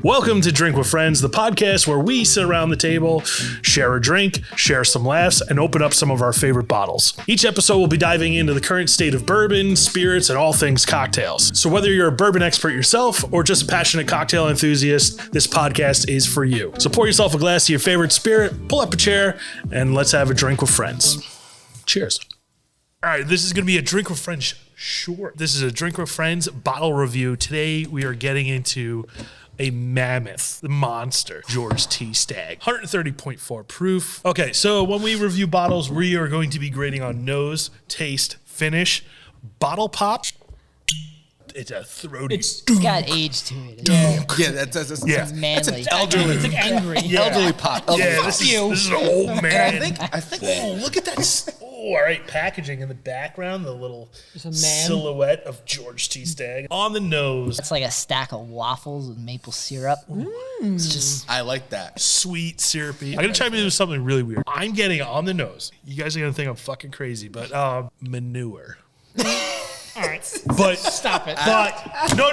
Welcome to Drink with Friends, the podcast where we sit around the table, share a drink, share some laughs, and open up some of our favorite bottles. Each episode will be diving into the current state of bourbon, spirits, and all things cocktails. So whether you're a bourbon expert yourself or just a passionate cocktail enthusiast, this podcast is for you. So pour yourself a glass of your favorite spirit, pull up a chair, and let's have a drink with friends. Cheers. All right, this is going to be a Drink with Friends short. This is a Drink with Friends bottle review. Today we are getting into a mammoth, the monster, George T. Stagg. 130.4 proof. Okay, so when we review bottles, we are going to be grading on nose, taste, finish, bottle pop. It's a throaty. It's got age to it. That's manly. That's an elderly. It's like angry. Elderly pop. This is an old man. And I think. Oh, look at that. Oh, all right. Packaging in the background, the little silhouette of George T. Stagg. On the nose. It's like a stack of waffles with maple syrup. It's just I like that. Sweet, syrupy. I'm going to chime in with something really weird. I'm getting on the nose. You guys are going to think I'm fucking crazy, but manure. all right. But Stop it. But no.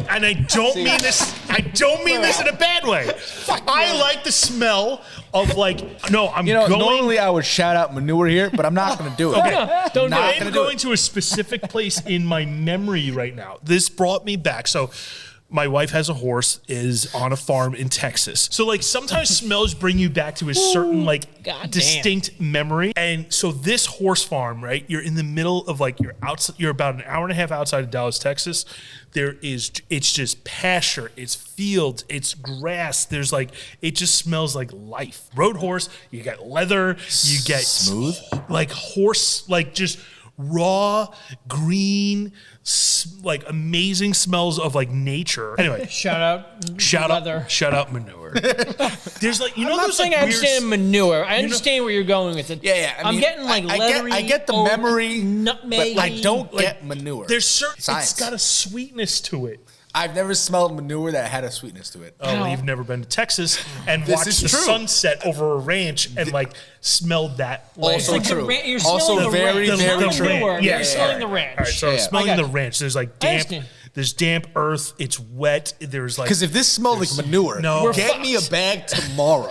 And I don't mean this. I don't mean this in a bad way. I like the smell of Normally I would shout out manure here, but I'm not going to do it. Okay. I'm going to a specific place in my memory right now. This brought me back. So my wife has a horse, is on a farm in Texas. So sometimes smells bring you back to a certain distinct memory. And so this horse farm, right? You're in the middle of you're about an hour and a half outside of Dallas, Texas. It's just pasture, it's fields, it's grass. It just smells like life. Road horse, you got leather, you get smooth, horse, just raw, green, amazing smells of nature. Anyway, shout out manure. There's I'm not saying I understand manure. I understand where you're going with it. Yeah. I'm getting leathery. I get the memory, nutmeg. but I don't get manure. There's certain. Science. It's got a sweetness to it. I've never smelled manure that had a sweetness to it. Oh, well, you've never been to Texas and watched the sunset over a ranch and smelled that. Also land. true. You're Also smelling very, the very ranch. true. You're smelling the ranch. All right, so smelling the ranch. There's damp. understand. There's damp earth. It's wet. There's Because if this smelled like manure, get me a bag tomorrow.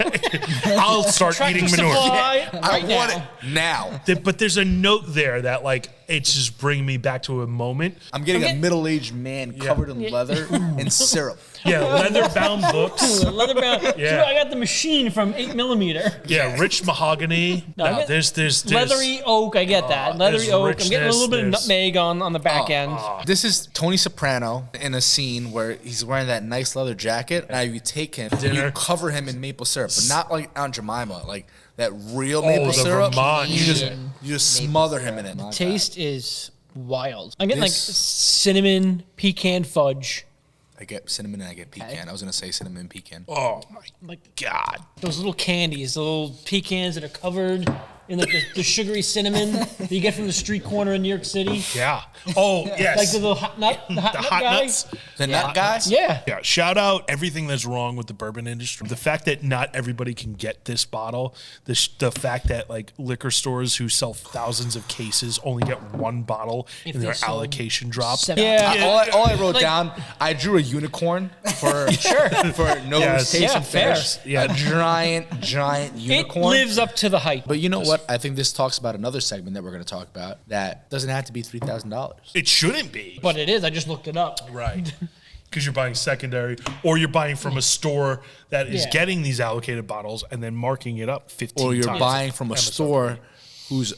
I'll start eating manure. I want it now. But there's a note there that it's just bringing me back to a moment. I'm getting a middle-aged man covered in leather and syrup. Yeah, leather-bound books. Leather-bound. Yeah. Sure, I got the machine from 8mm. Yeah, rich mahogany. There's leathery oak. I get that. Leathery oak. I'm getting a little bit of richness, nutmeg on the back end. This is Tony Soprano in a scene where he's wearing that nice leather jacket. Now you take him, you cover him in maple syrup, but not like Aunt Jemima, like that real maple syrup. Vermont. You just smother him in it. The taste is wild. I'm getting cinnamon, pecan fudge. I get cinnamon and I get pecan. I was going to say cinnamon and pecan. Oh, my God. Those little candies, the little pecans that are covered in the sugary cinnamon that you get from the street corner in New York City. Yeah. Oh, yes. Like the little hot nut, the hot nut guy. Nuts. The nut guy? Yeah. Yeah. Shout out everything that's wrong with the bourbon industry. The fact that not everybody can get this bottle. The fact that liquor stores who sell thousands of cases only get one bottle in their allocation drop. Yeah. All I wrote down, I drew a unicorn for nose, taste, and finish. Yeah. A giant unicorn. It lives up to the hype. But you know what? I think this talks about another segment that we're going to talk about that doesn't have to be $3,000. It shouldn't be. But it is. I just looked it up. Right. Because you're buying secondary, or you're buying from a store that is getting these allocated bottles and then marking it up 15 times. Or you're buying from a store whose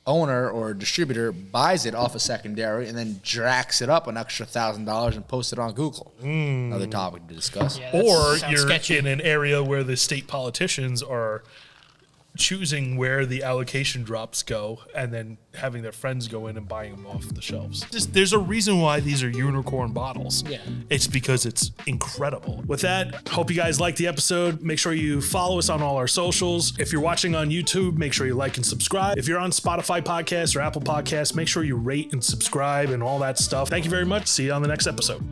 owner or distributor buys it off a secondary and then jacks it up an extra $1,000 and posts it on Google. Another topic to discuss. Yeah, or you're sketchy. In an area where the state politicians are choosing where the allocation drops go and then having their friends go in and buying them off the shelves. There's a reason why these are unicorn bottles. Yeah. It's because it's incredible. With that, hope you guys liked the episode. Make sure you follow us on all our socials. If you're watching on YouTube, make sure you like and subscribe. If you're on Spotify podcasts or Apple podcasts, make sure you rate and subscribe and all that stuff. Thank you very much. See you on the next episode.